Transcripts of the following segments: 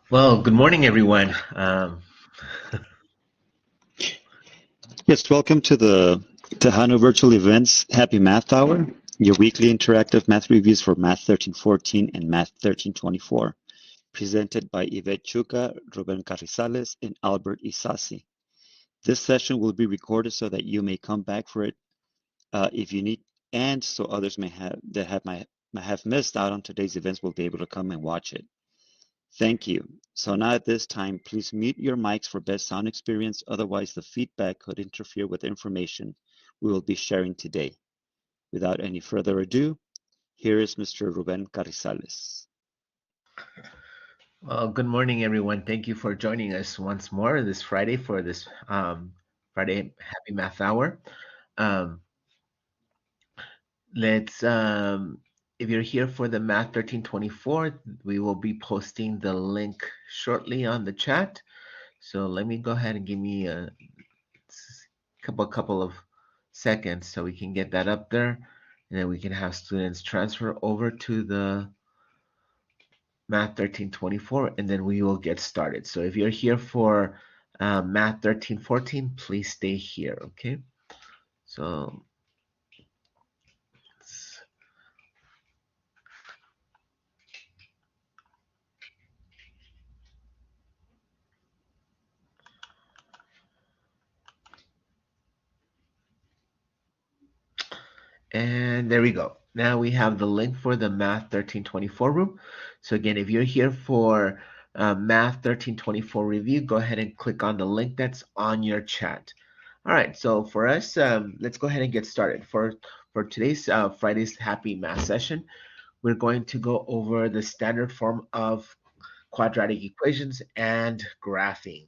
Well, good morning, everyone. Yes, welcome to the Tejano Virtual Events Happy Math Hour, your weekly interactive math reviews for Math 1314 and Math 1324, presented by Yvette Chuca, Ruben Carrizales, and Albert Isasi. This session will be recorded so that you may come back for it if you need, and so others might have missed out on today's events will be able to come and watch it. Thank you. So now at this time, please mute your mics for best sound experience. Otherwise, the feedback could interfere with the information we will be sharing today. Without any further ado, here is Mr. Ruben Carrizales. well, good morning, everyone. Thank you for joining us once more this Friday for this Friday Happy Math Hour. Um, let's, if you're here for the Math 1324, we will be posting the link shortly on the chat. So let me go ahead and give me a couple of seconds so we can get that up there, and then we can have students transfer over to the Math 1324, and then we will get started. So if you're here for Math 1314, please stay here, okay? So, and there we go. Now we have the link for the Math 1324 room. So again, if you're here for Math 1324 review, go ahead and click on the link that's on your chat. All right, so for us, let's go ahead and get started. For today's Friday's Happy Math session, we're going to go over the standard form of quadratic equations and graphing.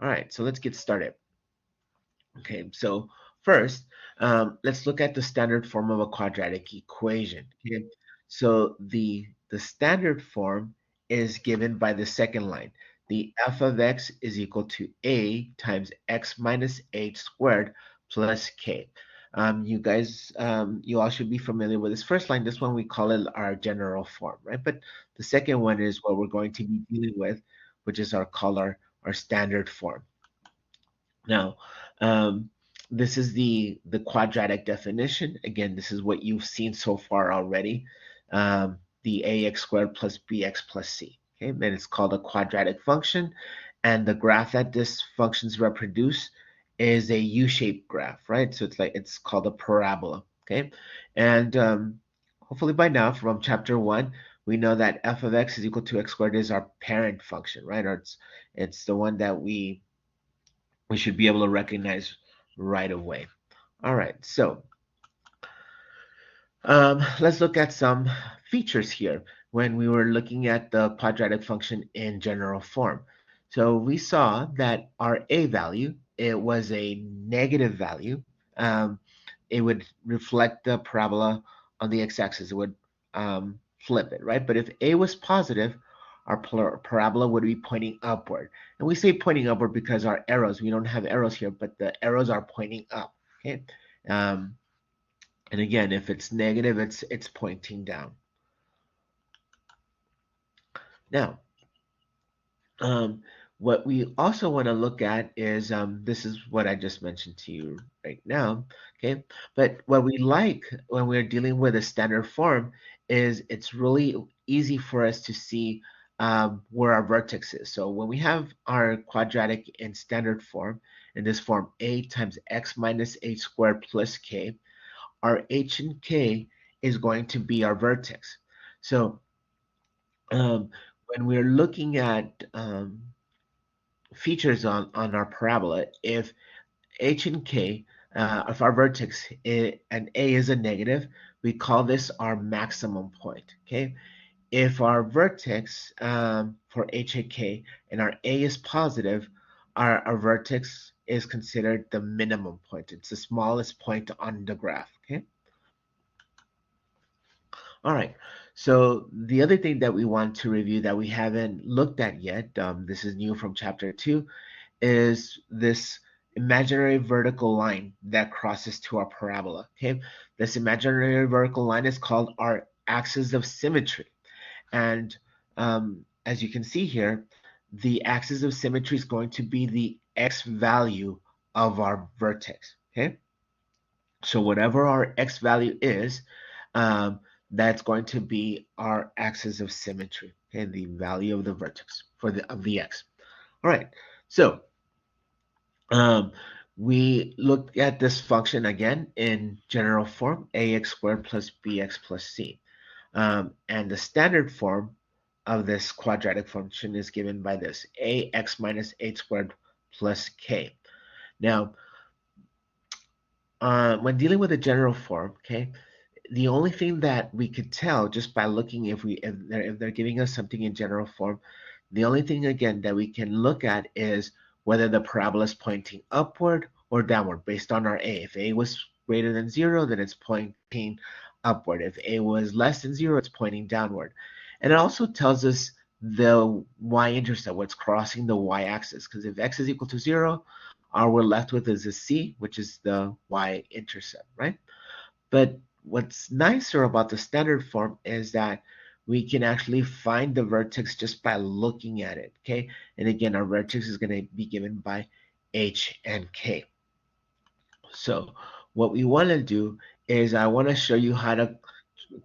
All right, so let's get started. Okay, so first, let's look at the standard form of a quadratic equation. Okay, so the standard form is given by the second line. The f of x is equal to a times x minus h squared plus k. You guys, you all should be familiar with this first line. This one we call it our general form, right? But the second one is what we're going to be dealing with, which is our standard form. Now, this is the quadratic definition. Again, this is what you've seen so far already. The ax squared plus bx plus c. Okay, and it's called a quadratic function. And the graph that this functions reproduce is a U-shaped graph, right? So it's called a parabola. Okay, and hopefully by now from chapter 1, we know that f of x is equal to x squared is our parent function, right? Or it's the one that we should be able to recognize right away. All right, so let's look at some features here when we were looking at the quadratic function in general form. So we saw that our a value, it was a negative value. It would reflect the parabola on the x-axis. It would flip it, right? But if a was positive, our parabola would be pointing upward. And we say pointing upward because our arrows, we don't have arrows here, but the arrows are pointing up, okay? And again, if it's negative, it's pointing down. Now, what we also want to look at is this is what I just mentioned to you right now, okay? But what we like when we're dealing with a standard form is it's really easy for us to see where our vertex is. So when we have our quadratic in standard form, in this form a times x minus h squared plus k, our h and k is going to be our vertex. So when we're looking at features on our parabola, if h and k, if our vertex and a is a negative, we call this our maximum point, okay? If our vertex for h and k and our a is positive, our vertex is considered the minimum point. It's the smallest point on the graph, okay? All right. So the other thing that we want to review that we haven't looked at yet, this is new from chapter 2, is this imaginary vertical line that crosses to our parabola. Okay, this imaginary vertical line is called our axis of symmetry, and as you can see here, the axis of symmetry is going to be the x value of our vertex. Okay, so whatever our x value is, um, that's going to be our axis of symmetry. Okay, the value of the vertex for the x. All right, so um, we look at this function again in general form, ax squared plus bx plus c. And the standard form of this quadratic function is given by this, ax minus h squared plus k. Now, when dealing with the general form, okay, the only thing that we could tell just by looking if they're giving us something in general form, the only thing again that we can look at is whether the parabola is pointing upward or downward based on our a. If a was greater than 0, then it's pointing upward. If a was less than 0, it's pointing downward. And it also tells us the y-intercept, what's crossing the y-axis, because if x is equal to 0, all we're left with is a c, which is the y-intercept, right? But what's nicer about the standard form is that we can actually find the vertex just by looking at it, okay? And again, our vertex is going to be given by h and k. So what we want to do is I want to show you how to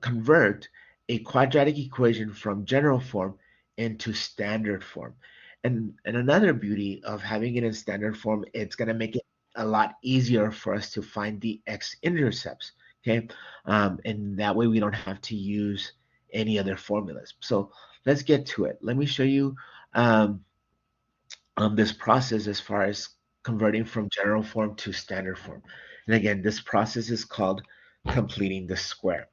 convert a quadratic equation from general form into standard form. And another beauty of having it in standard form, it's going to make it a lot easier for us to find the x-intercepts, okay? And that way we don't have to use any other formulas. So let's get to it. Let me show you um, this process as far as converting from general form to standard form. And again, this process is called completing the square.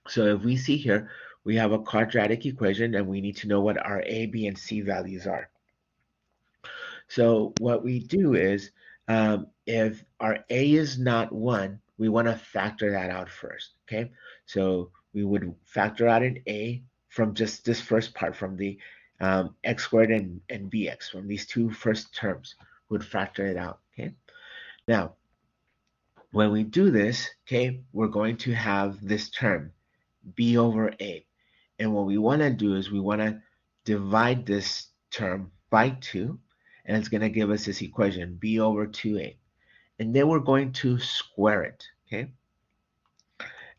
So if we see here, we have a quadratic equation and we need to know what our a, b, and c values are. So what we do is, if our a is not 1, we want to factor that out first, okay? So we would factor out an a from just this first part, from the x squared and bx, from these two first terms, would factor it out, okay? Now, when we do this, okay, we're going to have this term, b over a. And what we want to do is we want to divide this term by 2, and it's going to give us this equation, b over 2a. And then we're going to square it, okay?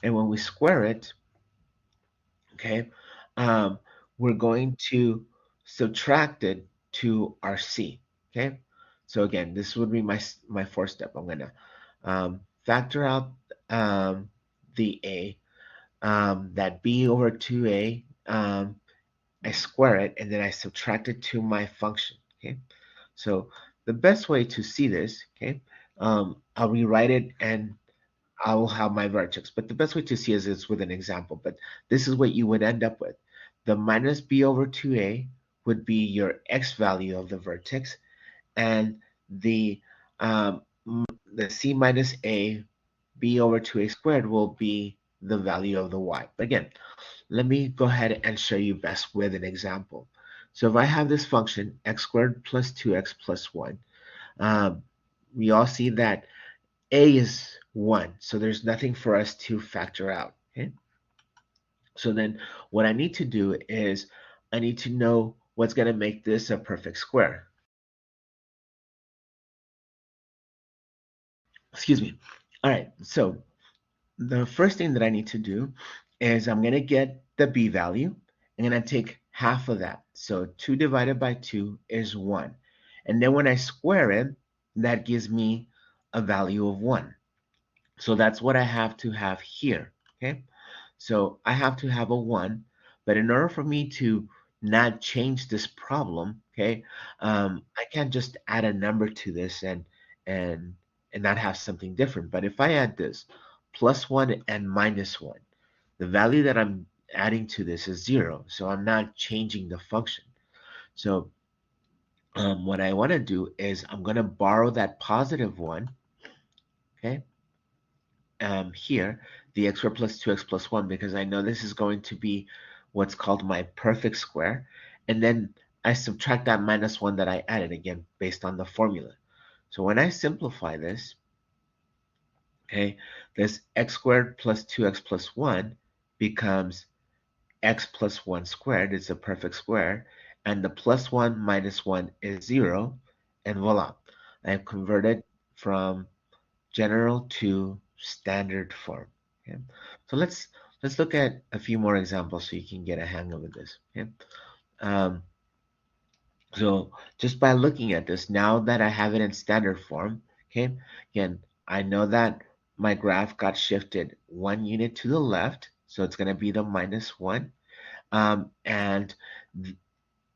And when we square it, okay, um, we're going to subtract it to our c, okay? So again, this would be my fourth step. I'm going to factor out the a, that b over 2a, I square it, and then I subtract it to my function, okay? So the best way to see this, okay, I'll rewrite it and I will have my vertex, but the best way to see is with an example, but this is what you would end up with. The minus b over 2a would be your x value of the vertex, and the um, the c minus a, b over 2a squared will be the value of the y. Again, let me go ahead and show you best with an example. So if I have this function, x squared plus 2x plus 1, um, we all see that a is 1, so there's nothing for us to factor out. Okay? So then what I need to do is I need to know what's going to make this a perfect square. Excuse me. All right, so the first thing that I need to do is I'm going to get the b value. I'm going to take half of that. So 2 divided by 2 is 1. And then when I square it, that gives me a value of 1. So that's what I have to have here, okay? So I have to have a 1, but in order for me to not change this problem, okay, I can't just add a number to this and and not have something different. But if I add this, plus 1 and minus 1, the value that I'm adding to this is 0, so I'm not changing the function. So what I want to do is I'm going to borrow that positive 1, okay, here, the x squared plus 2x plus 1, because I know this is going to be what's called my perfect square. And then I subtract that minus 1 that I added, again, based on the formula. So when I simplify this, okay, this x squared plus 2x plus 1 becomes x plus 1 squared is a perfect square, and the plus 1 minus 1 is 0, and voila, I have converted from general to standard form. Okay? So let's look at a few more examples so you can get a hang of this. Okay? Um, so just by looking at this, now that I have it in standard form, okay, again, I know that my graph got shifted 1 unit to the left, so it's going to be the minus 1, and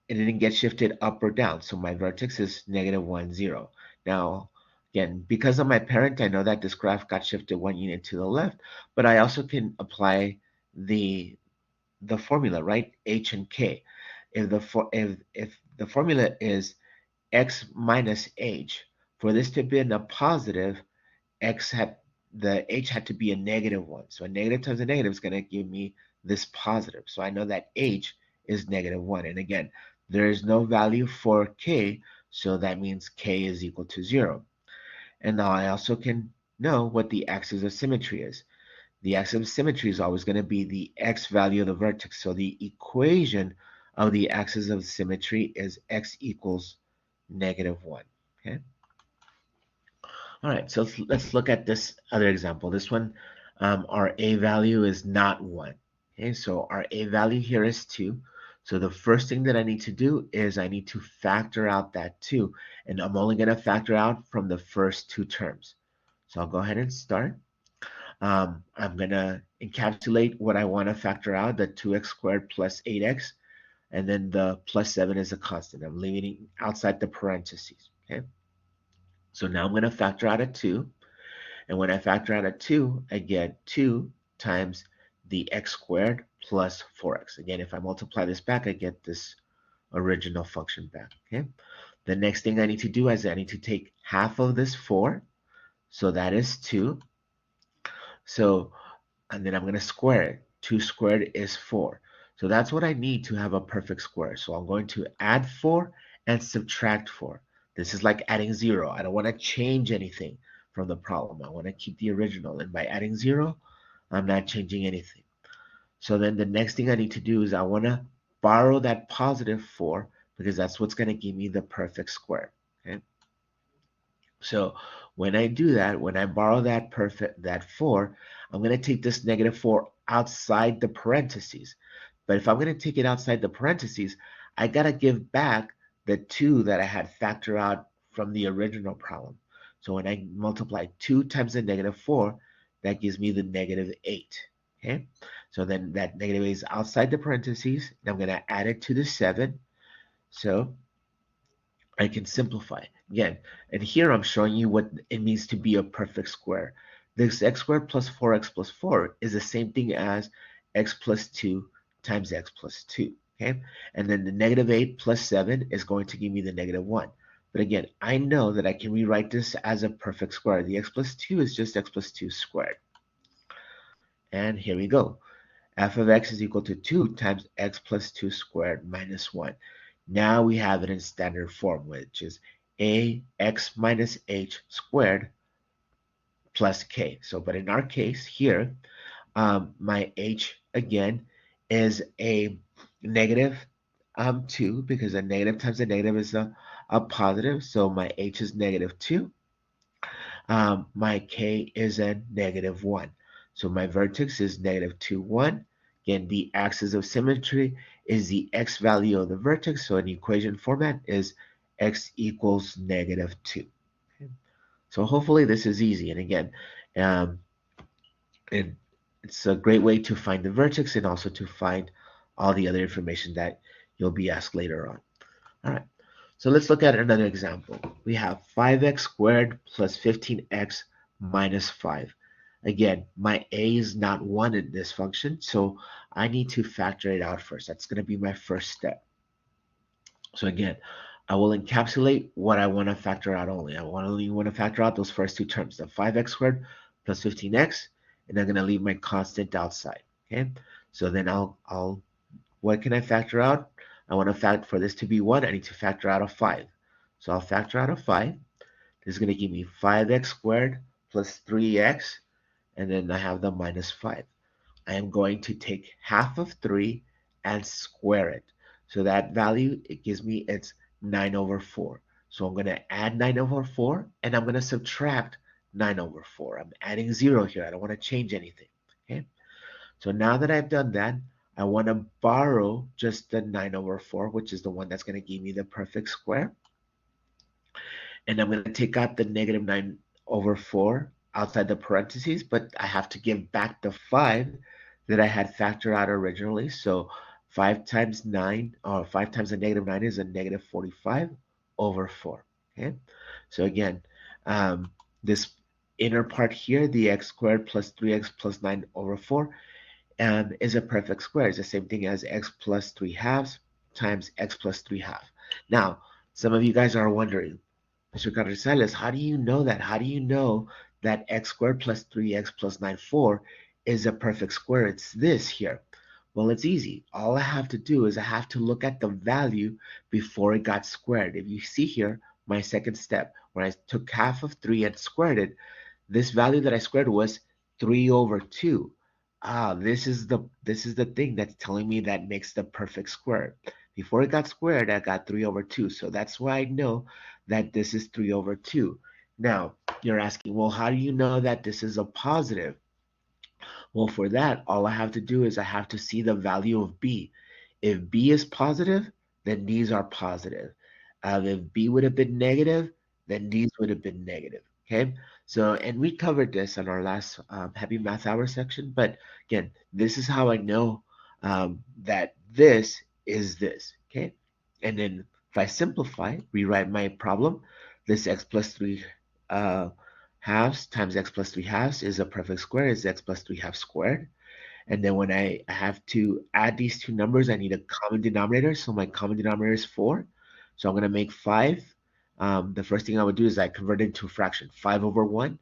it didn't get shifted up or down, so my vertex is negative 1, 0. Now, again, because of my parent, I know that this graph got shifted 1 unit to the left, but I also can apply the the formula, right? H and K. If the formula is x minus h, for this to be in a positive, x had the h had to be a negative one. So a negative times a negative is going to give me this positive. So I know that h is negative one. And again, there is no value for k, so that means k is equal to 0. And now I also can know what the axis of symmetry is. The axis of symmetry is always going to be the x value of the vertex. So the equation of the axis of symmetry is x equals negative 1. Okay. All right, so let's look at this other example. This one, our a value is not 1. Okay, so our a value here is 2. So the first thing that I need to do is I need to factor out that 2. And I'm only going to factor out from the first two terms. So I'll go ahead and start. I'm going to encapsulate what I want to factor out, the 2x squared plus 8x. And then the plus 7 is a constant. I'm leaving it outside the parentheses. Okay. So now I'm going to factor out a 2. And when I factor out a 2, I get 2 times the x squared plus 4x. Again, if I multiply this back, I get this original function back. Okay. The next thing I need to do is I need to take half of this 4. So that is 2. So, and then I'm going to square it. 2 squared is 4. So that's what I need to have a perfect square. So I'm going to add 4 and subtract 4. This is like adding 0. I don't want to change anything from the problem. I want to keep the original. And by adding 0, I'm not changing anything. So then the next thing I need to do is I want to borrow that positive 4 because that's what's going to give me the perfect square. Okay. So when I do that, when I borrow that 4, I'm going to take this negative 4 outside the parentheses. But if I'm going to take it outside the parentheses, I got to give back the 2 that I had factored out from the original problem. So when I multiply 2 times the negative 4, that gives me the negative 8. Okay, so then that negative 8 is outside the parentheses, and I'm going to add it to the 7. So I can simplify. Again, and here I'm showing you what it means to be a perfect square. This x squared plus 4x plus 4 is the same thing as x plus 2 times x plus 2. Okay, and then the negative 8 plus 7 is going to give me the negative 1. But again, I know that I can rewrite this as a perfect square. The x plus 2 is just x plus 2 squared. And here we go. F of x is equal to 2 times x plus 2 squared minus 1. Now we have it in standard form, which is ax minus h squared plus k. So, but in our case here, my h again is a negative 2 because a negative times a negative is a positive. So my h is negative 2. My k is a negative 1. So my vertex is negative 2, 1. Again, the axis of symmetry is the x value of the vertex. So in equation format is x equals negative 2. Okay. So hopefully this is easy. And again, um, it, it's a great way to find the vertex and also to find all the other information that you'll be asked later on. All right. So let's look at another example. We have 5x squared plus 15x minus 5. Again, my a is not 1 in this function, so I need to factor it out first. That's going to be my first step. So again, I will encapsulate what I want to factor out only. I only want to factor out those first two terms, the 5x squared plus 15x, and I'm going to leave my constant outside. Okay, so then what can I factor out? I want to factor for this to be 1, I need to factor out a 5. So I'll factor out a 5. This is going to give me 5x squared plus 3x, and then I have the minus 5. I am going to take half of 3 and square it. So that value, it gives me it's 9 over 4. So I'm going to add 9 over 4 and I'm going to subtract 9 over 4. I'm adding 0 here. I don't want to change anything. Okay. So now that I've done that, I want to borrow just the 9 over 4, which is the one that's going to give me the perfect square. And I'm going to take out the negative 9 over 4 outside the parentheses, but I have to give back the 5 that I had factored out originally. So 5 times 9, or 5 times a negative 9 is a negative 45 over 4. Okay, so again, this inner part here, the x squared plus 3x plus 9 over 4, is a perfect square. It's the same thing as x plus 3 halves times x plus 3 halves. Now, some of you guys are wondering, Mr. Carrizales, how do you know that? How do you know that x squared plus 3x plus 9, 4 is a perfect square? It's this here. Well, it's easy. All I have to do is I have to look at the value before it got squared. If you see here, my second step, when I took half of 3 and squared it, this value that I squared was 3 over 2. This is the thing that's telling me that makes the perfect square. Before it got squared, I got 3 over 2. So that's why I know that this is 3 over 2. Now, you're asking, well, how do you know that this is a positive? Well, for that, all I have to do is I have to see the value of b. If b is positive, then these are positive. If b would have been negative, then these would have been negative. Okay, so and we covered this in our last Happy Math Hour section, but again, this is how I know that this is this. Okay, and then if I simplify, rewrite my problem, this x plus 3 uh, halves times x plus 3 halves is a perfect square, is x plus 3 halves squared. And then when I have to add these two numbers, I need a common denominator. So my common denominator is 4. So I'm going to make 5. The first thing I would do is I convert it into a fraction, 5 over 1.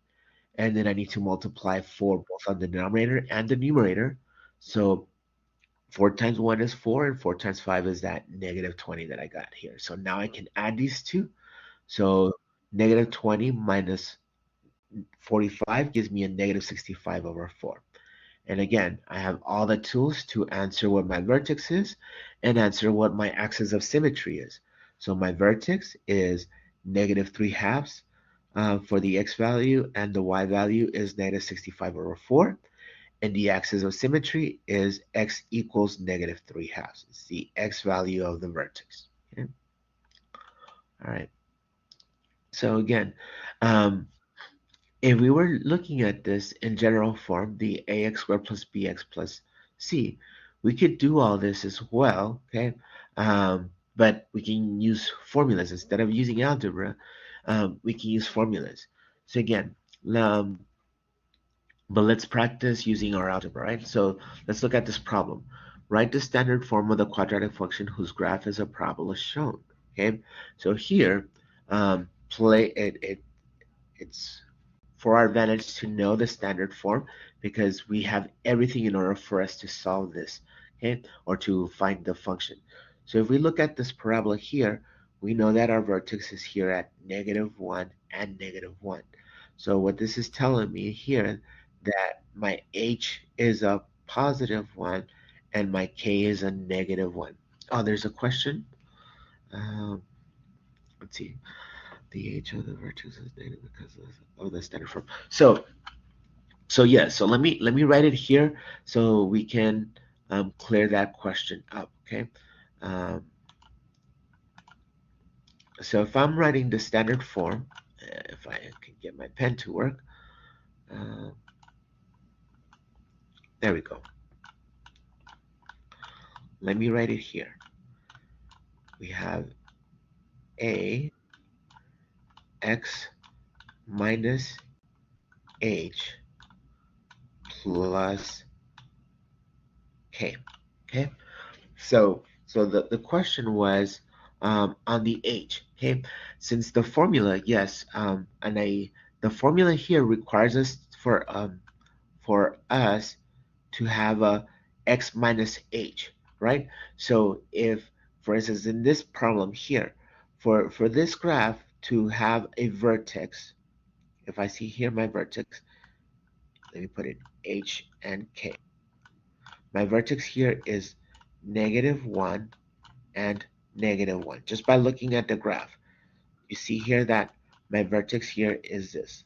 And then I need to multiply 4 both on the denominator and the numerator. So 4 times 1 is 4, and 4 times 5 is that negative 20 that I got here. So now I can add these two. So negative 20 minus 45 gives me a negative 65 over 4. And again, I have all the tools to answer what my vertex is and answer what my axis of symmetry is. So my vertex is negative 3 halves for the x value, and the y value is negative 65 over 4. And the axis of symmetry is x equals negative 3 halves. It's the x value of the vertex. Okay? All right. So again, um, if we were looking at this in general form, the ax squared plus bx plus c, we could do all this as well, okay? But we can use formulas instead of using algebra. We can use formulas. So again, um, but let's practice using our algebra, right? So let's look at this problem. Write the standard form of the quadratic function whose graph is a parabola shown. Okay, so here, play it. It's for our advantage to know the standard form because we have everything in order for us to solve this, okay, or to find the function. So if we look at this parabola here, we know that our vertex is here at -1 and -1. So what this is telling me here that my h is a +1 and my k is a -1. Oh, there's a question. Um, let's see. The h of the vertex is negative because of the standard form. So yeah, so let me write it here so we can clear that question up. Okay. Um, so if I'm writing the standard form, if I can get my pen to work, uh, there we go. Let me write it here. We have a x minus h plus k. Okay. So the question was on the h. Okay, since the formula, yes, the formula here requires us for us to have a x minus h, right? So if, for instance, in this problem here, for this graph to have a vertex, if I see here my vertex, let me put in h and k. My vertex here is -1, and -1. Just by looking at the graph, you see here that my vertex here is this,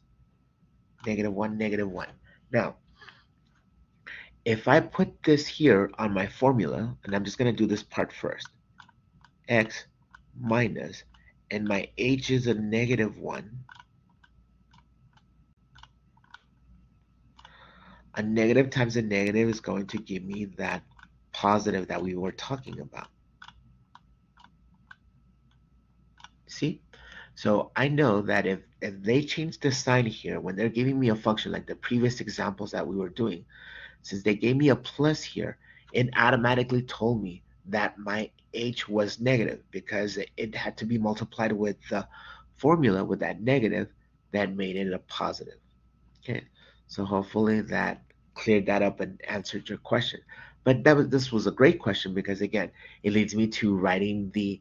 -1, -1. Now, if I put this here on my formula, and I'm just going to do this part first, x minus, and my h is a -1, a negative times a negative is going to give me that positive that we were talking about. See? So I know that if they change the sign here, when they're giving me a function like the previous examples that we were doing, since they gave me a plus here, it automatically told me that my h was negative because it had to be multiplied with the formula with that negative that made it a positive. Okay, so hopefully that cleared that up and answered your question. But this was a great question because again, it leads me to writing the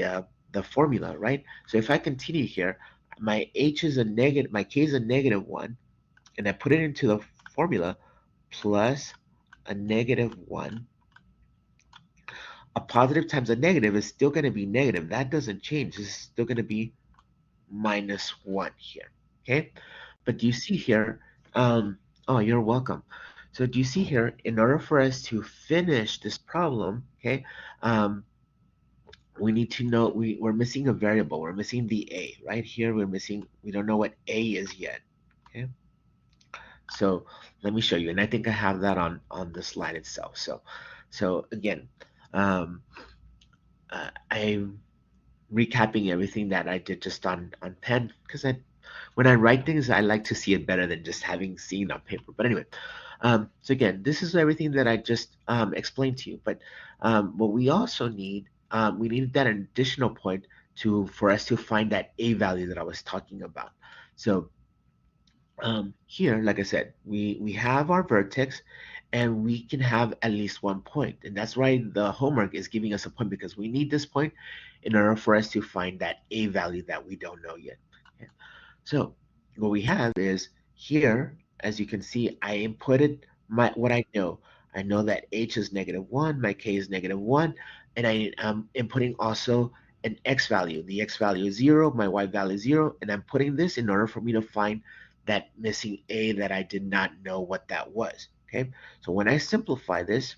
uh, the formula, right? So if I continue here, my h is a negative, my k is a -1, and I put it into the formula plus a -1. A positive times a negative is still going to be negative. That doesn't change. It's still going to be -1 here. Okay, but do you see here? Oh, you're welcome. So do you see here? In order for us to finish this problem, okay, um, we need to know we're missing a variable. We're missing the a right here. We're missing. We don't know what a is yet. Okay, so let me show you, and I think I have that on the slide itself. So again, um, I'm recapping everything that I did just on pen because I when I write things, I like to see it better than just having seen on paper. But anyway, so again, this is everything that I just explained to you. But what we also need, we need that additional point to for us to find that a value that I was talking about. So here, like I said, we have our vertex, and we can have at least one point, and that's why the homework is giving us a point because we need this point in order for us to find that a value that we don't know yet. Okay. So what we have is here, as you can see, I inputted my what I know. I know that h is -1, my k is -1, and I am inputting also an x value. The x value is 0, my y value is 0, and I'm putting this in order for me to find that missing a that I did not know what that was. Okay, so when I simplify this,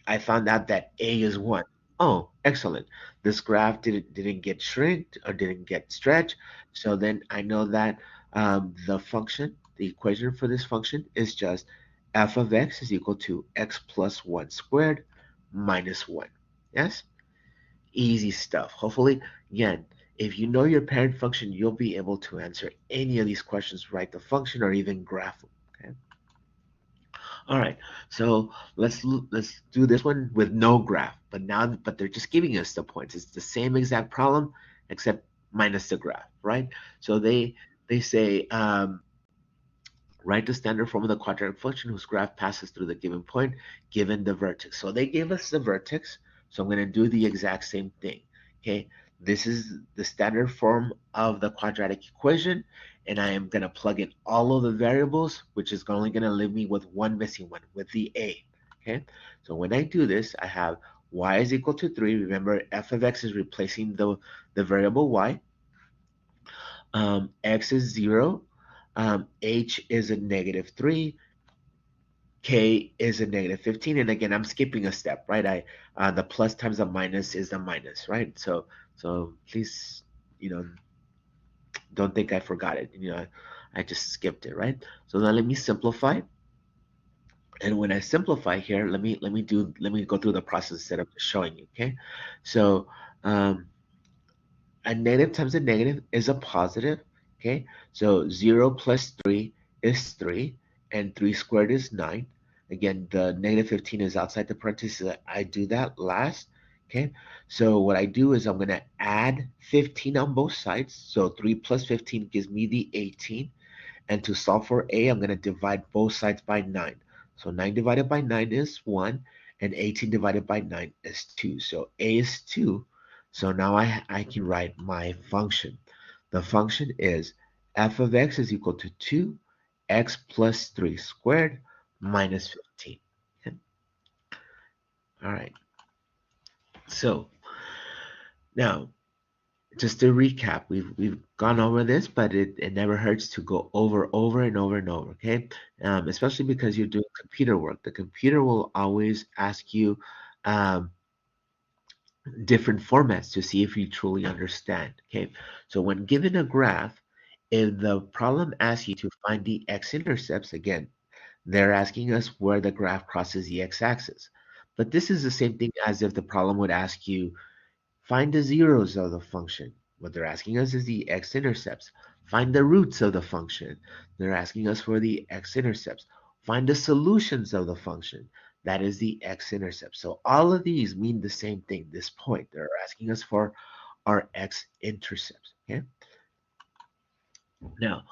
I found out that a is 1. Oh, excellent. This graph didn't get shrinked or didn't get stretched. So then I know that the function, the equation for this function is just f of x is equal to x plus 1 squared minus 1. Yes? Easy stuff. Hopefully, again, if you know your parent function, you'll be able to answer any of these questions, write the function, or even graph them. Okay. All right. So let's do this one with no graph, but they're just giving us the points. It's the same exact problem except minus the graph, right? So they say write the standard form of the quadratic function whose graph passes through the given point given the vertex. So they gave us the vertex, so I'm going to do the exact same thing. Okay, this is the standard form of the quadratic equation, and I am going to plug in all of the variables, which is only going to leave me with one missing one, with the a. Okay, so when I do this, I have y is equal to 3. Remember, f of x is replacing the variable y. X is 0, h is a -3, k is a -15, and again, I'm skipping a step, right? The plus times the minus is the minus, right? So please, you know, don't think I forgot it. I just skipped it, right? So now let me simplify, and when I simplify here, let me go through the process instead of just showing you, okay? So um, a negative times a negative is a positive, okay? So 0 plus 3 is 3, and 3 squared is 9. Again, the -15 is outside the parentheses. I do that last, okay? So what I do is I'm going to add 15 on both sides. So 3 plus 15 gives me the 18. And to solve for a, I'm going to divide both sides by 9. So 9 divided by 9 is 1, and 18 divided by 9 is 2. So a is 2. So now I can write my function. The function is f of x is equal to 2x plus 3 squared minus 15. Okay. All right. So now, just to recap, we've gone over this, but it never hurts to go over and over and over, okay? Especially because you're doing computer work. The computer will always ask you um, different formats to see if you truly understand, okay? So when given a graph, if the problem asks you to find the x-intercepts, again, they're asking us where the graph crosses the x-axis. But this is the same thing as if the problem would ask you find the zeros of the function. What they're asking us is the x-intercepts. Find the roots of the function. They're asking us for the x-intercepts. Find the solutions of the function. That is the x-intercept. So all of these mean the same thing, this point. They're asking us for our x-intercepts. Okay. Now,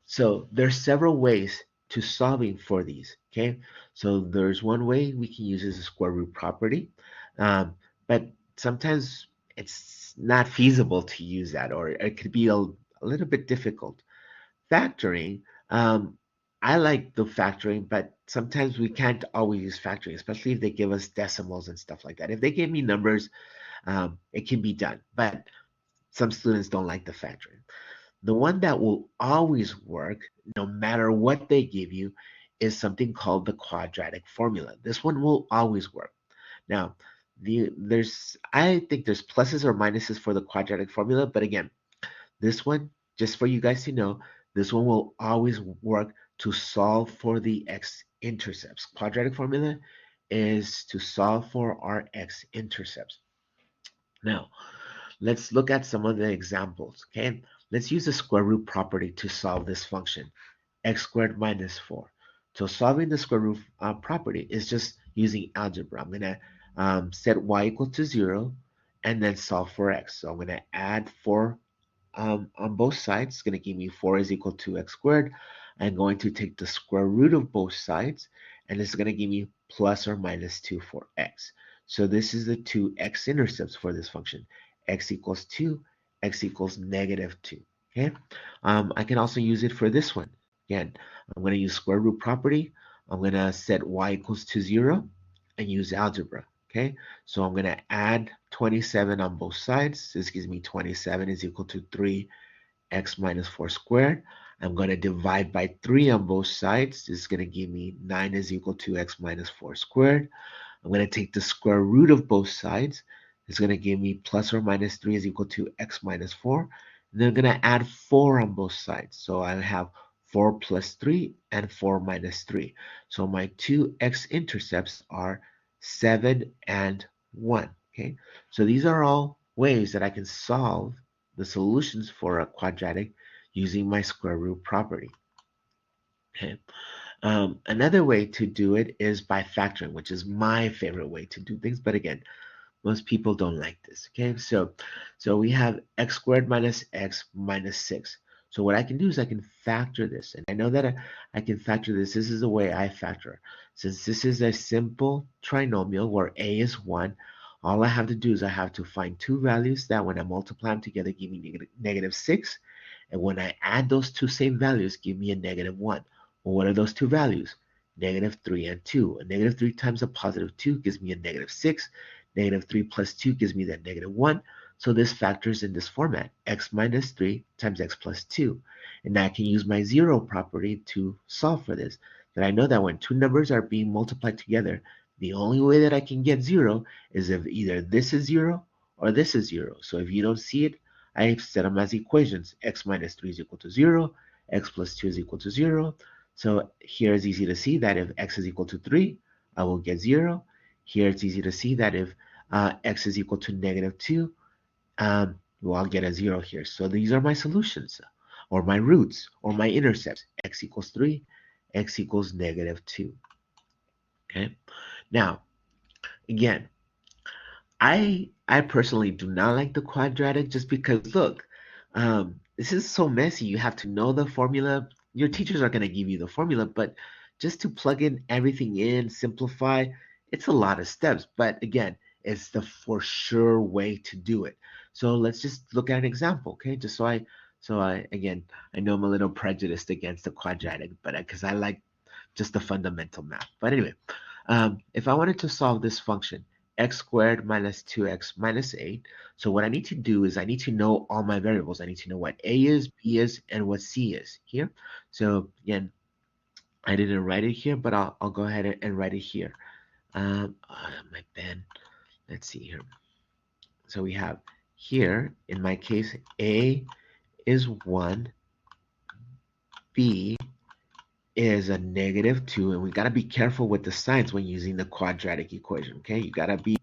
so there's several ways to solving for these. Okay. So there's one way we can use is a square root property. But sometimes it's not feasible to use that, or it could be a little bit difficult. Factoring, I like the factoring, but sometimes we can't always use factoring, especially if they give us decimals and stuff like that. If they give me numbers, it can be done, but some students don't like the factoring. The one that will always work, no matter what they give you, is something called the quadratic formula. This one will always work. Now, I think there's pluses or minuses for the quadratic formula, but again, this one, just for you guys to know, this one will always work to solve for the x-intercepts. Quadratic formula is to solve for our x-intercepts. Now, let's look at some of the examples, okay? Let's use the square root property to solve this function, x squared minus 4. So solving the square root property is just using algebra. I'm going to set y equal to 0 and then solve for x. So I'm going to add 4 on both sides. It's going to give me 4 is equal to x squared. I'm going to take the square root of both sides, and it's going to give me plus or minus 2 for x. So this is the two x-intercepts for this function. X equals 2, x equals negative 2. Okay. I can also use it for this one. Again, I'm going to use square root property. I'm going to set y equals to 0 and use algebra. Okay, so I'm going to add 27 on both sides. This gives me 27 is equal to 3x minus 4 squared. I'm going to divide by 3 on both sides. This is going to give me 9 is equal to x minus 4 squared. I'm going to take the square root of both sides. It's going to give me plus or minus 3 is equal to x minus 4. And then I'm going to add 4 on both sides. So I have 4 plus 3 and 4 minus 3. So my two x-intercepts are 7 and 1. Okay, so these are all ways that I can solve the solutions for a quadratic using my square root property. Okay. Another way to do it is by factoring, which is my favorite way to do things. But again, most people don't like this. Okay, so we have x squared minus x minus 6. So what I can do is I can factor this. And I know that I can factor this. This is the way I factor. Since this is a simple trinomial where a is 1, all I have to do is I have to find two values that when I multiply them together give me negative 6. And when I add those two same values, give me a negative 1. Well, what are those two values? Negative 3 and 2. A negative 3 times a positive 2 gives me a negative 6. Negative 3 plus 2 gives me that negative 1. So this factors in this format, x minus 3 times x plus 2. And now I can use my zero property to solve for this. That I know that when two numbers are being multiplied together, the only way that I can get 0 is if either this is 0 or this is 0. So if you don't see it, I set them as equations. X minus 3 is equal to 0. X plus 2 is equal to 0. So here it's easy to see that if x is equal to 3, I will get 0. Here it's easy to see that if x is equal to negative 2, well, I'll get a 0 here. So these are my solutions, or my roots, or my intercepts. X equals 3, x equals negative 2. Okay. Now, again, I personally do not like the quadratic just because look, this is so messy. You have to know the formula. Your teachers are going to give you the formula, but just to plug in everything in, simplify, it's a lot of steps. But again, it's the for sure way to do it. So let's just look at an example, okay? Just so I again, I know I'm a little prejudiced against the quadratic, but because I like just the fundamental math. But anyway, if I wanted to solve this function, x squared minus 2x minus 8. So what I need to do is I need to know all my variables. I need to know what a is, b is, and what c is here. So again, I didn't write it here, but I'll go ahead and write it here. My pen. Let's see here. So we have here, in my case, a is 1, b is a negative 2, and we got to be careful with the signs when using the quadratic equation, okay? You got to be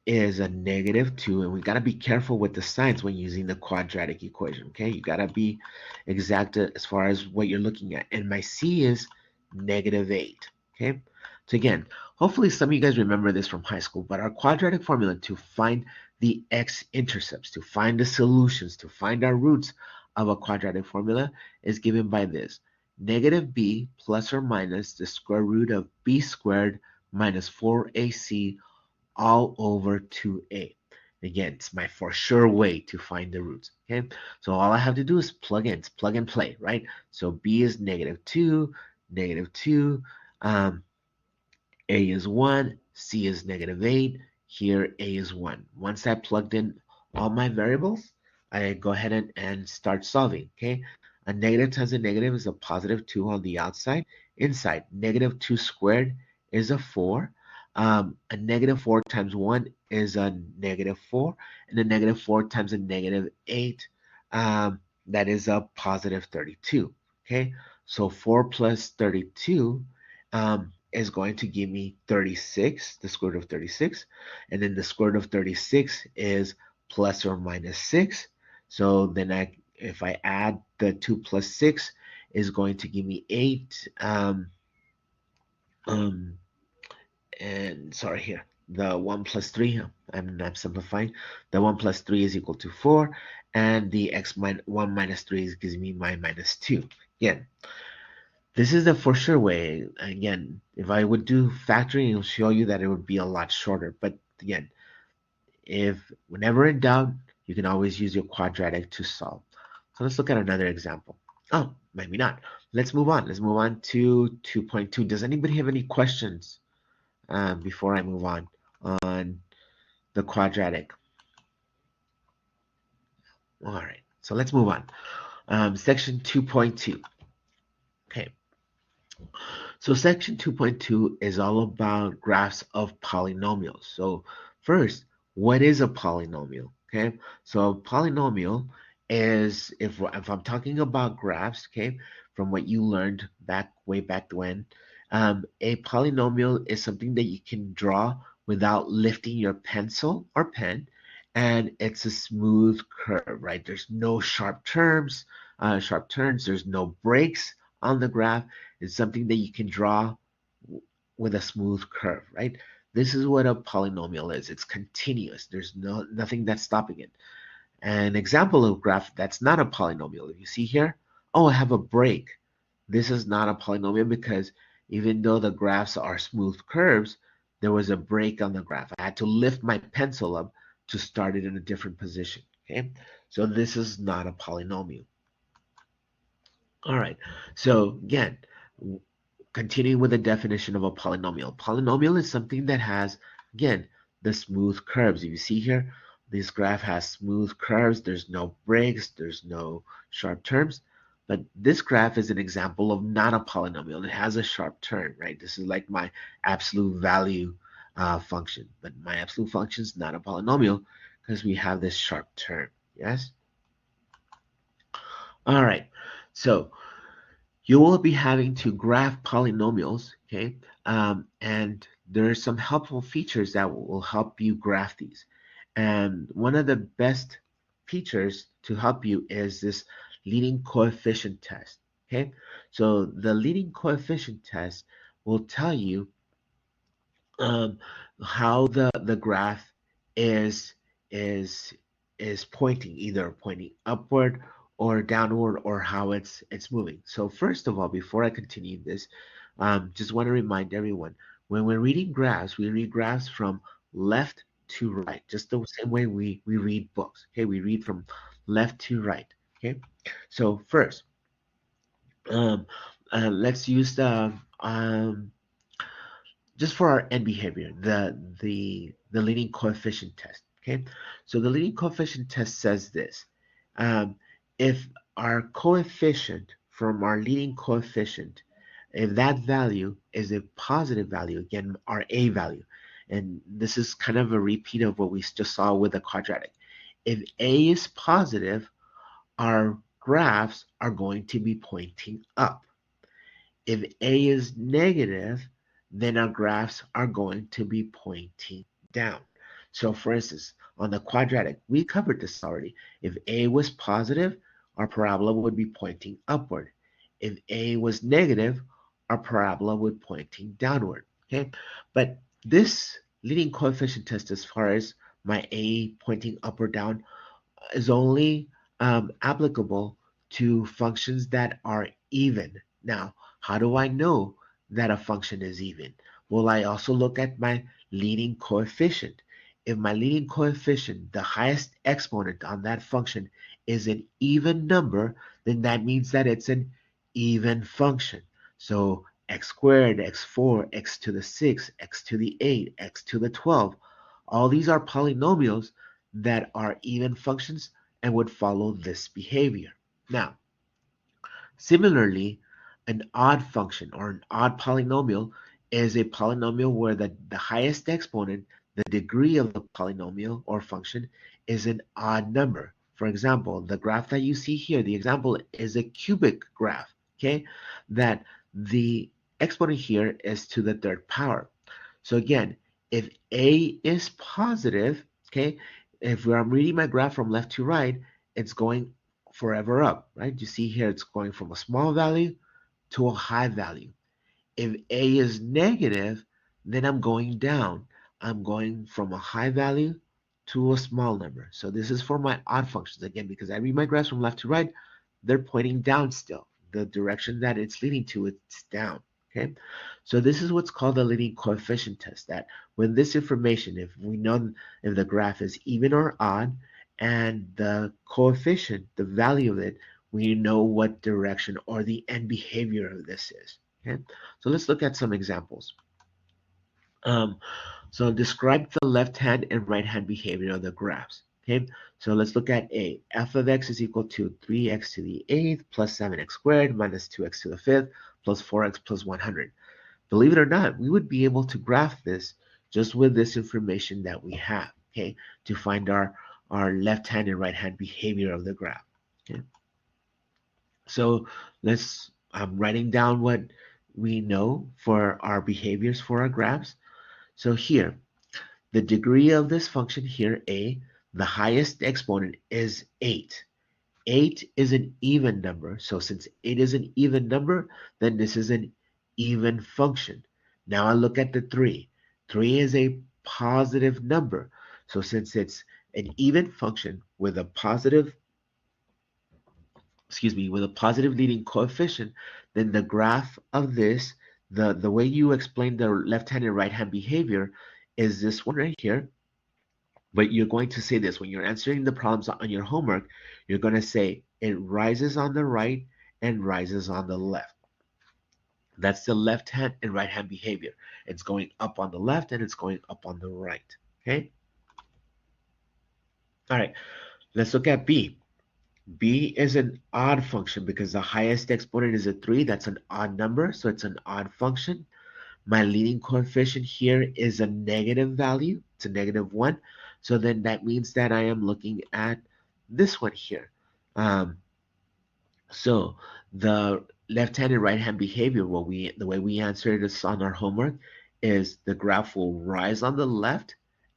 is a negative 2, and we got to be careful with the signs when using the quadratic equation, okay? You got to be exact as far as what you're looking at. And my c is negative 8, okay? So again, hopefully some of you guys remember this from high school, but our quadratic formula to find the x-intercepts, to find the solutions, to find our roots of a quadratic formula is given by this. Negative b plus or minus the square root of b squared minus 4ac all over 2a. Again, it's my for sure way to find the roots. Okay, so all I have to do is plug in, it's plug and play, right? So b is negative 2, negative 2. A is 1, C is negative 8, here A is 1. Once I plugged in all my variables, I go ahead and start solving, okay? A negative times a negative is a positive 2 on the outside. Inside, negative 2 squared is a 4. A negative 4 times 1 is a negative 4. And a negative 4 times a negative 8, that is a positive 32, okay? So 4 plus 32, is going to give me 36, the square root of 36. And then the square root of 36 is plus or minus 6. So then if I add the 2 plus 6 is going to give me 8. Um, and sorry here, the 1 plus 3, I'm simplifying. The 1 plus 3 is equal to 4. And the 1 minus 3 gives me my minus 2. Again, this is the for sure way. Again, if I would do factoring, it'll show you that it would be a lot shorter. But again, if whenever in doubt, you can always use your quadratic to solve. So let's look at another example. Oh, maybe not. Let's move on. Let's move on to 2.2. Does anybody have any questions before I move on the quadratic? All right. So let's move on. Section 2.2. Okay. So section 2.2 is all about graphs of polynomials. So first, what is a polynomial? Okay, so a polynomial is, if I'm talking about graphs, okay, from what you learned way back when, a polynomial is something that you can draw without lifting your pencil or pen, and it's a smooth curve, right? There's no sharp turns, there's no breaks on the graph. It's something that you can draw with a smooth curve, right? This is what a polynomial is. It's continuous. There's nothing that's stopping it. An example of graph that's not a polynomial, if you see here, oh, I have a break. This is not a polynomial because even though the graphs are smooth curves, there was a break on the graph. I had to lift my pencil up to start it in a different position, okay? So this is not a polynomial. All right, so again, continuing with the definition of a polynomial. Polynomial is something that has, again, the smooth curves. If you see here, this graph has smooth curves. There's no breaks. There's no sharp turns. But this graph is an example of not a polynomial. It has a sharp turn, right? This is like my absolute value function. But my absolute function is not a polynomial because we have this sharp turn. Yes? All right. So you will be having to graph polynomials, okay? And there are some helpful features that will help you graph these. And one of the best features to help you is this leading coefficient test, okay? So the leading coefficient test will tell you um, how the graph is is is pointing, either pointing upward or downward, or how it's moving. So first of all, before I continue this, just want to remind everyone, when we're reading graphs, we read graphs from left to right, just the same way we read books. Okay, we read from left to right. Okay, so first, um, let's use the just for our end behavior, the leading coefficient test. Okay, so the leading coefficient test says this: um, if our coefficient from our leading coefficient, if that value is a positive value, again our a value, and this is kind of a repeat of what we just saw with the quadratic. If a is positive, our graphs are going to be pointing up. If A is negative, then our graphs are going to be pointing down. So for instance, on the quadratic, we covered this already. If A was positive, our parabola would be pointing upward. If A was negative, our parabola would be pointing downward. Okay, but this leading coefficient test, as far as my A pointing up or down, is only applicable to functions that are even. Now, how do I know that a function is even? Well, I also look at my leading coefficient. If my leading coefficient, the highest exponent on that function, is an even number, then that means that it's an even function. So x squared, x4, x to the 6, x to the 8, x to the 12, all these are polynomials that are even functions and would follow this behavior. Now, similarly, an odd function or an odd polynomial is a polynomial where the highest exponent, the degree of the polynomial or function, is an odd number. For example, the graph that you see here, the example is a cubic graph, okay? That the exponent here is to the third power. So again, if A is positive, okay, if I'm reading my graph from left to right, it's going forever up, right? You see here it's going from a small value to a high value. If A is negative, then I'm going down. I'm going from a high value to a small number. So this is for my odd functions. Again, because I read my graphs from left to right, they're pointing down still. The direction that it's leading to, it's down. Okay, so this is what's called the leading coefficient test. That when this information, if we know if the graph is even or odd, and the coefficient, the value of it, we know what direction or the end behavior of this is. Okay, so let's look at some examples. Um, so describe the left-hand and right-hand behavior of the graphs. Okay, so let's look at A. F of x is equal to 3x to the 8th plus 7x squared minus 2x to the 5th plus 4x plus 100. Believe it or not, we would be able to graph this just with this information that we have, okay, to find our left-hand and right-hand behavior of the graph. Okay, so I'm writing down what we know for our behaviors for our graphs. So here, the degree of this function here, a, the highest exponent is 8. 8 is an even number. So since 8 is an even number, then this is an even function. Now I look at the 3. 3 is a positive number. So since it's an even function with a positive, with a positive leading coefficient, then the graph of this, the way you explain the left-hand and right-hand behavior is this one right here. But you're going to say this when you're answering the problems on your homework, you're going to say it rises on the right and rises on the left. That's the left hand and right hand behavior. It's going up on the left and it's going up on the right. Okay. All right. Let's look at B. B is an odd function because the highest exponent is a 3. That's an odd number, so it's an odd function. My leading coefficient here is a negative value. It's a negative 1. So then that means that I am looking at this one here. So the left-hand and right-hand behavior, the way we answer this on our homework is the graph will rise on the left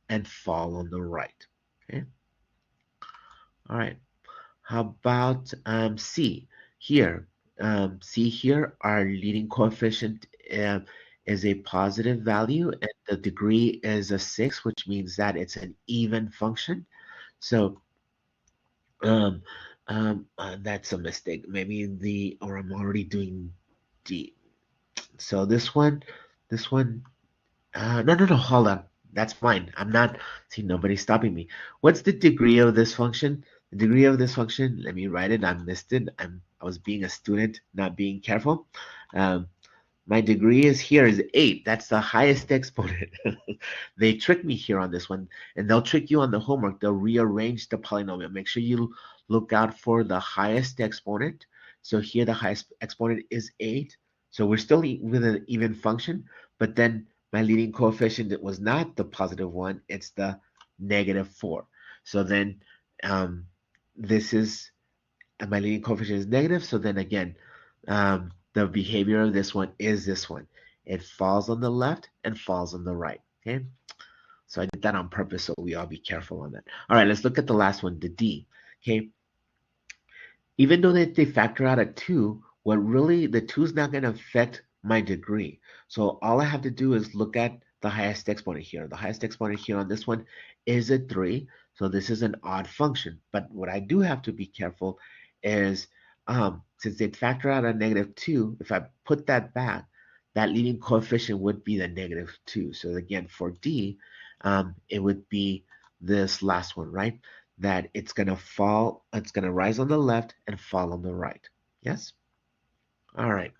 and fall on the right. Okay. All right. How about C? Here, C here, our leading coefficient is a positive value, and the degree is a 6, which means that it's an even function. So um, that's a mistake. Maybe or I'm already doing D. So this one, no, hold on. That's mine. I'm not, see, nobody's stopping me. What's the degree of this function? The degree of this function, let me write it. I missed it. I was being a student, not being careful. Um, My degree is here is 8. That's the highest exponent. They trick me here on this one, and they'll trick you on the homework. They'll rearrange the polynomial. Make sure you look out for the highest exponent. So here the highest exponent is 8. So we're still with an even function, but then my leading coefficient was not the positive 1. It's the negative 4. So then this is and my leading coefficient is negative. So then again, the behavior of this one is this one. It falls on the left and falls on the right. Okay. So I did that on purpose so we all be careful on that. All right, let's look at the last one, the D. Okay. Even though they factor out a 2, what really, the 2 is not going to affect my degree. So all I have to do is look at the highest exponent here. The highest exponent here on this one is a 3. So this is an odd function. But what I do have to be careful is since they factor out a negative 2, if I put that back, that leading coefficient would be the negative 2. So again, for D, it would be this last one, right? That it's going to fall, it's going to rise on the left and fall on the right. Yes? All right.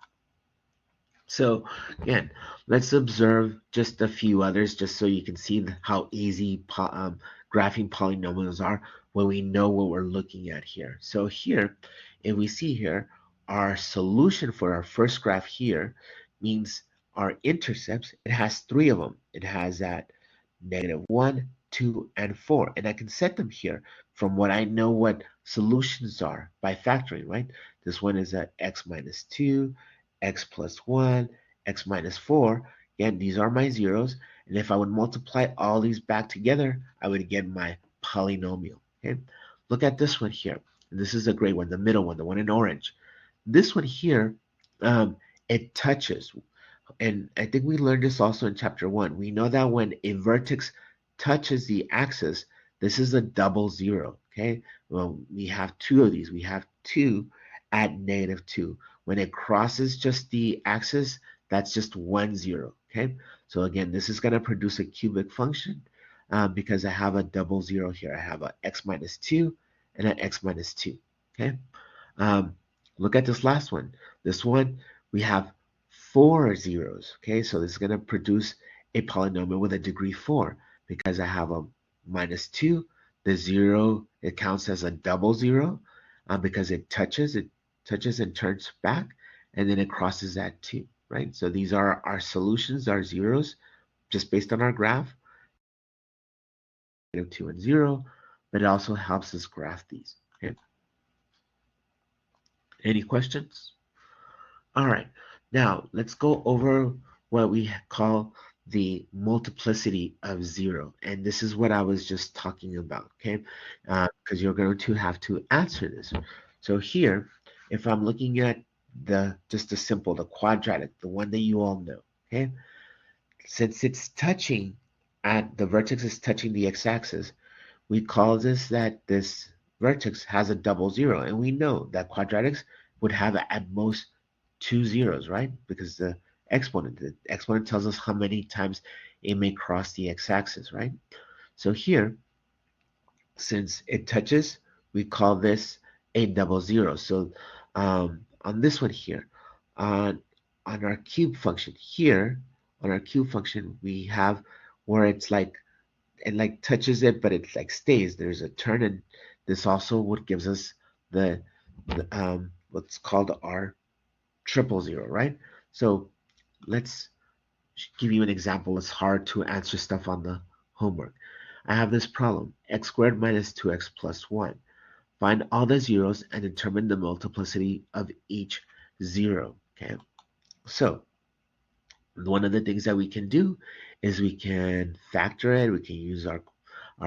So again, let's observe just a few others just so you can see how easy graphing polynomials are when we know what we're looking at here. So here, if we see here, our solution for our first graph here means our intercepts, it has 3 of them. It has that -1, 2, and 4. And I can set them here from what I know what solutions are by factoring, right? This one is at x minus 2, x plus 1, x minus 4. Again, these are my zeros. And if I would multiply all these back together, I would get my polynomial. Okay? Look at this one here. This is a great one, the middle one, the one in orange. This one here, it touches. And I think we learned this also in chapter 1. We know that when a vertex touches the axis, this is a double zero, okay? Well, we have 2 of these. We have 2 at -2. When it crosses just the axis, that's just 1 0, okay? So again, this is going to produce a cubic function because I have a double zero here. I have a x minus 2 and an x minus 2, okay? Um, Look at this last one. This one, we have 4 zeros. Okay, so this is going to produce a polynomial with a degree 4 because I have a -2. The 0, it counts as a double zero because it touches and turns back, and then it crosses that 2, right? So these are our solutions, our zeros, just based on our graph, -2 and 0, but it also helps us graph these. Okay. Any questions? All right, now let's go over what we call the multiplicity of 0. And this is what I was just talking about, okay? Because you're going to have to answer this. So here, if I'm looking at just the simple, the quadratic, the one that you all know, okay? Since it's touching the vertex is touching the x-axis, we call this vertex has a double zero. And we know that quadratics would have at most 2 zeros, right? Because the exponent tells us how many times it may cross the x-axis, right? So here, since it touches, we call this a double zero. So on this one here, on our cube function here, on our cube function, we have where it's like it like touches it, but it like stays. There's a turn, and this also what gives us the what's called our triple zero, right? So let's give you an example. It's hard to answer stuff on the homework. I have this problem, x squared minus 2x plus 1. Find all the zeros and determine the multiplicity of each zero. Okay, so one of the things that we can do is we can factor it, we can use our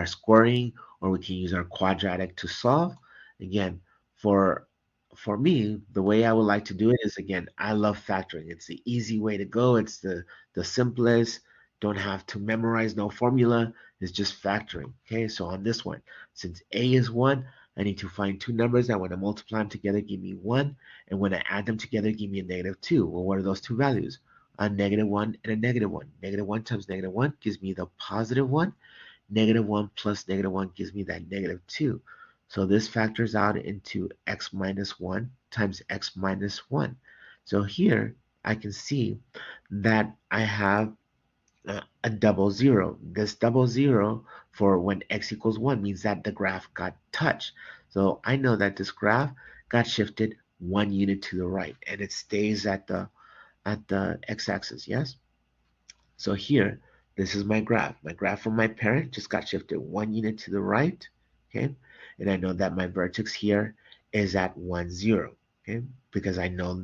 squaring, or we can use our quadratic to solve. Again, for for me, the way I would like to do it is, again, I love factoring. It's the easy way to go. It's the simplest. Don't have to memorize no formula. It's just factoring. Okay, so on this one, since a is 1, I need to find two numbers that when I multiply them together give me 1, and when I add them together give me a -2. Well, what are those two values? A -1 and a -1. -1 times -1 gives me the +1. -1 plus -1 gives me that -2. So this factors out into x minus 1 times x minus 1. So here, I can see that I have a double zero. This double zero for when x equals 1 means that the graph got touched. So I know that this graph got shifted 1 unit to the right, and it stays at the x-axis, yes? So here, this is my graph. My graph from my parent just got shifted 1 unit to the right, okay? And I know that my vertex here is at 1, 0, okay? Because I know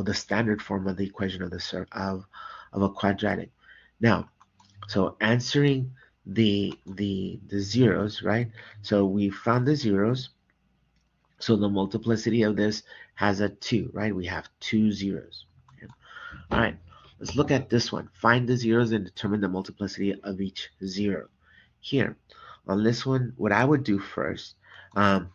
the standard form of the equation of of a quadratic. Now, so answering the zeros, right? So we found the zeros. So the multiplicity of this has a 2, right? We have two zeros. Okay. All right, let's look at this one. Find the zeros and determine the multiplicity of each zero. Here, on this one, what I would do first, um,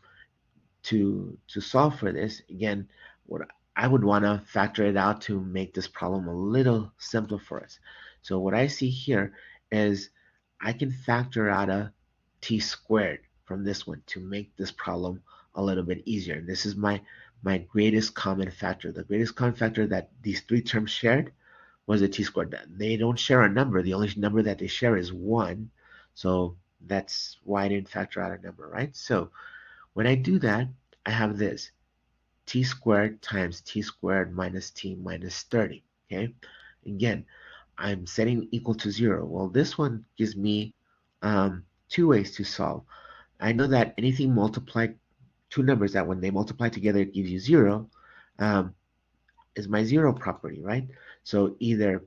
to solve for this, again, what I would want to factor it out to make this problem a little simpler for us. So what I see here is I can factor out a t squared from this one to make this problem a little bit easier. And this is my greatest common factor. The greatest common factor that these three terms shared was a t squared. They don't share a number. The only number that they share is 1. So that's why I didn't factor out a number, right? So when I do that, I have this t squared times t squared minus t minus 30. Okay. Again, I'm setting equal to 0. Well, this one gives me two ways to solve. I know that anything multiplied, two numbers that when they multiply together it gives you 0, um, is my 0 property, right? So either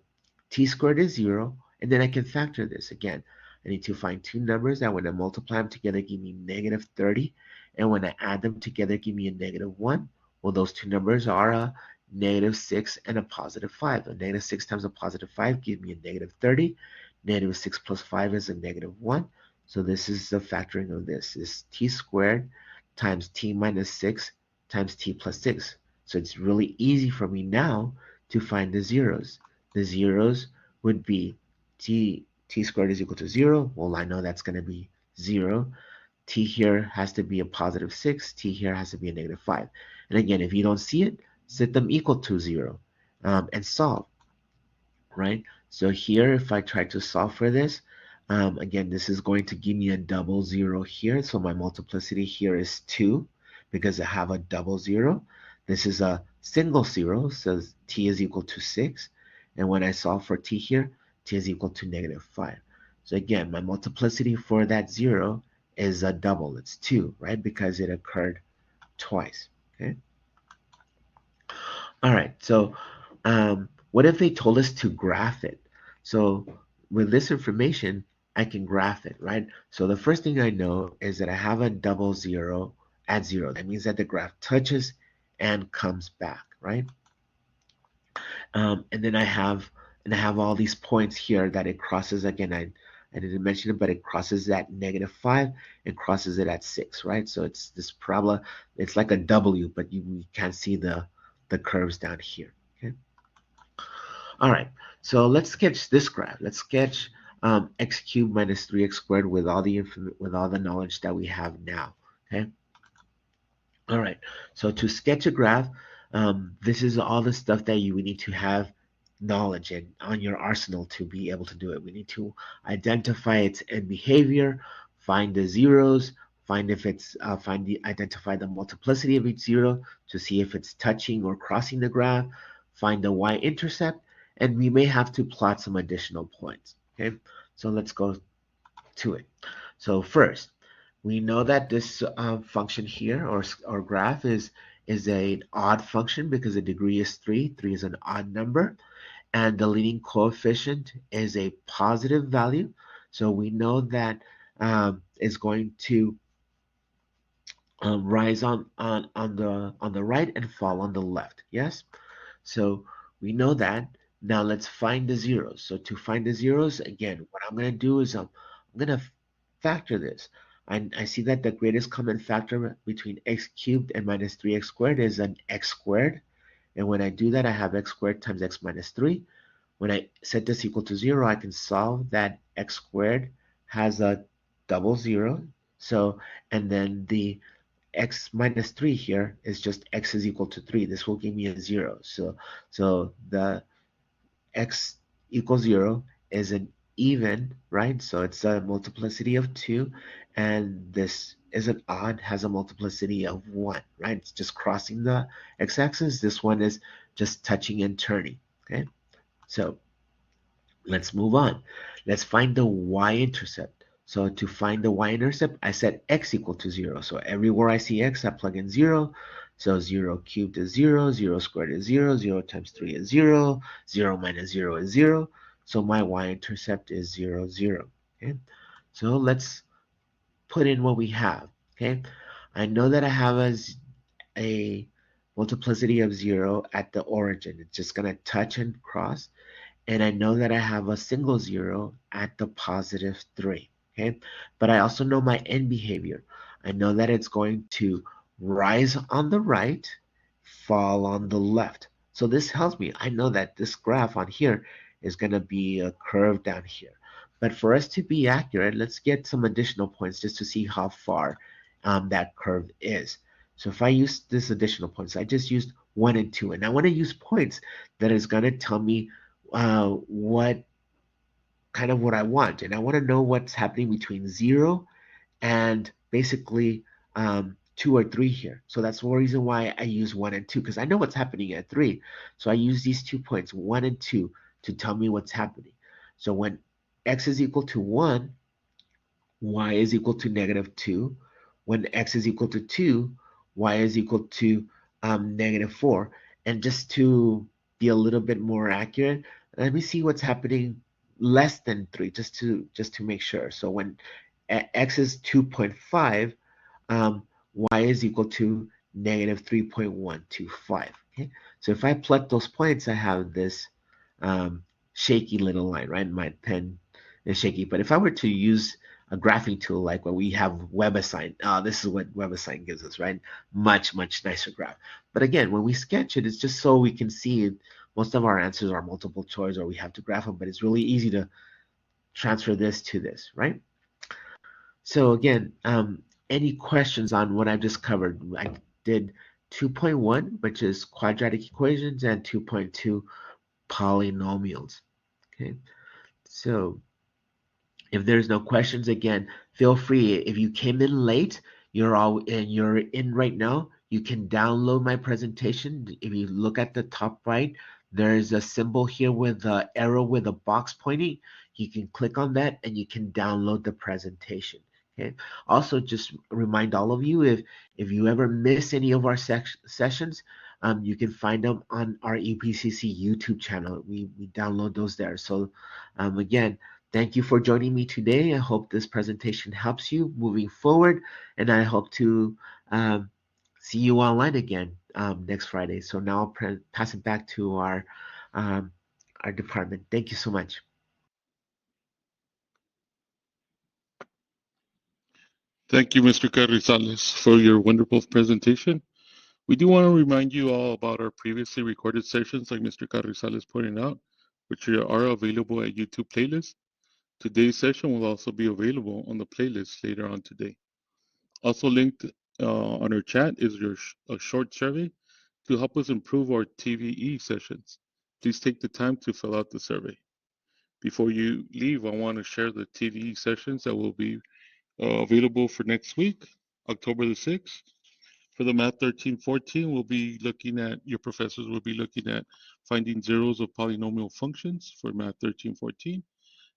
t squared is 0, and then I can factor this again. I need to find two numbers that when I multiply them together give me negative 30, and when I add them together give me a negative 1. Well, those two numbers are a negative 6 and a positive 5. A negative 6 times a positive 5 gives me a negative 30. Negative 6 plus 5 is a negative 1. So this is the factoring of this. Is t squared times t minus 6 times t plus 6. So it's really easy for me now to find the zeros. The zeros would be t squared is equal to 0. Well, I know that's going to be 0. T here has to be a positive 6. T here has to be a negative 5. And again, if you don't see it, set them equal to 0 and solve, right? So here, if I try to solve for this, again, this is going to give me a double 0 here. So my multiplicity here is 2 because I have a double 0. This is a single 0, so t is equal to 6. And when I solve for t here, t is equal to negative 5. So again, my multiplicity for that 0 is a double. It's 2, right? Because it occurred twice, okay? All right, so what if they told us to graph it? So with this information, I can graph it, right? So the first thing I know is that I have a double 0 at 0. That means that the graph touches and comes back, right? And then I have all these points here that it crosses again. I didn't mention it, but it crosses at negative 5 and crosses it at 6, right? So it's this parabola. It's like a W, but you can't see the curves down here. Okay. All right. So let's sketch this graph. Let's sketch x cubed minus 3x squared with all the knowledge that we have now. Okay. All right, so to sketch a graph, this is all the stuff that you would need to have knowledge in on your arsenal to be able to do it. We need to identify its end behavior, find the zeros, identify the multiplicity of each zero to see if it's touching or crossing the graph, find the y-intercept, and we may have to plot some additional points. Okay, so let's go to it. So first, we know that this function here or graph is an odd function because the degree is 3. 3 is an odd number, and the leading coefficient is a positive value. So we know that it's going to rise on the right and fall on the left. Yes. So we know that. Now let's find the zeros. So to find the zeros, again, what I'm going to do is I'm going to factor this. I see that the greatest common factor between x cubed and minus 3x squared is an x squared. And when I do that, I have x squared times x minus 3. When I set this equal to 0, I can solve that x squared has a double 0. So, and then the x minus 3 here is just x is equal to 3. This will give me a 0. So the x equals 0 is an even, right? So it's a multiplicity of 2, and this is an odd, has a multiplicity of 1, right? It's just crossing the x-axis. This one is just touching and turning, okay? So let's move on. Let's find the y-intercept. So to find the y-intercept, I set x equal to 0. So everywhere I see x, I plug in 0. So 0 cubed is 0, 0 squared is 0, 0 times 3 is 0, 0 minus 0 is 0. So my y-intercept is 0, 0. Okay? So let's put in what we have. Okay? I know that I have a multiplicity of 0 at the origin. It's just going to touch and cross, and I know that I have a single 0 at the positive 3, okay? But I also know my end behavior. I know that it's going to rise on the right, fall on the left. So this tells me, I know that this graph on here is going to be a curve down here. But for us to be accurate, let's get some additional points just to see how far that curve is. So if I use this additional points, I just used 1 and 2. And I want to use points that is going to tell me what kind of what I want. And I want to know what's happening between 0 and basically 2 or 3 here. So that's the reason why I use 1 and 2, because I know what's happening at 3. So I use these 2 points, 1 and 2, to tell me what's happening. So when x is equal to 1, y is equal to negative 2. When x is equal to 2, y is equal to negative 4. And just to be a little bit more accurate, let me see what's happening less than 3, just to make sure. So when x is 2.5, y is equal to negative 3.125. Okay, so if I plot those points, I have this um, shaky little line, right? My pen is shaky. But if I were to use a graphing tool like what we have WebAssign, this is what WebAssign gives us, right? Much, much nicer graph. But again, when we sketch it, it's just so we can see it. Most of our answers are multiple choice or we have to graph them, but it's really easy to transfer this to this, right? So again, any questions on what I just covered? I did 2.1, which is quadratic equations, and 2.2 polynomials. Okay, so if there's no questions, again, feel free. If you came in late, you're in right now, you can download my presentation. If you look at the top right, there's a symbol here with an arrow with a box pointing. You can click on that and you can download the presentation. Okay. Also, just remind all of you, if you ever miss any of our sessions, you can find them on our EPCC YouTube channel. We download those there. So again, thank you for joining me today. I hope this presentation helps you moving forward, and I hope to see you online again next Friday. So now I'll pass it back to our department. Thank you so much. Thank you, Mr. Carrizales, for your wonderful presentation. We do want to remind you all about our previously recorded sessions, like Mr. Carrizales pointed out, which are available at YouTube playlist. Today's session will also be available on the playlist later on today. Also linked on our chat is a short survey to help us improve our TVE sessions. Please take the time to fill out the survey. Before you leave, I want to share the TVE sessions that will be available for next week, October the 6th. For the Math 1314, we'll be looking at, your professors will be looking at finding zeros of polynomial functions for Math 1314.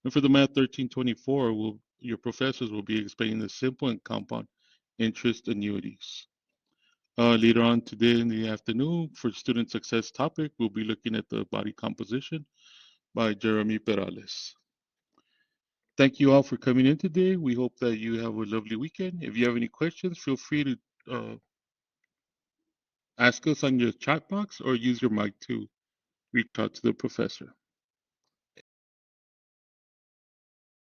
And for the Math 1324, your professors will be explaining the simple and compound interest annuities. Later on today in the afternoon, for student success topic, we'll be looking at the body composition by Jeremy Perales. Thank you all for coming in today. We hope that you have a lovely weekend. If you have any questions, feel free to ask us on your chat box or use your mic to reach out to the professor.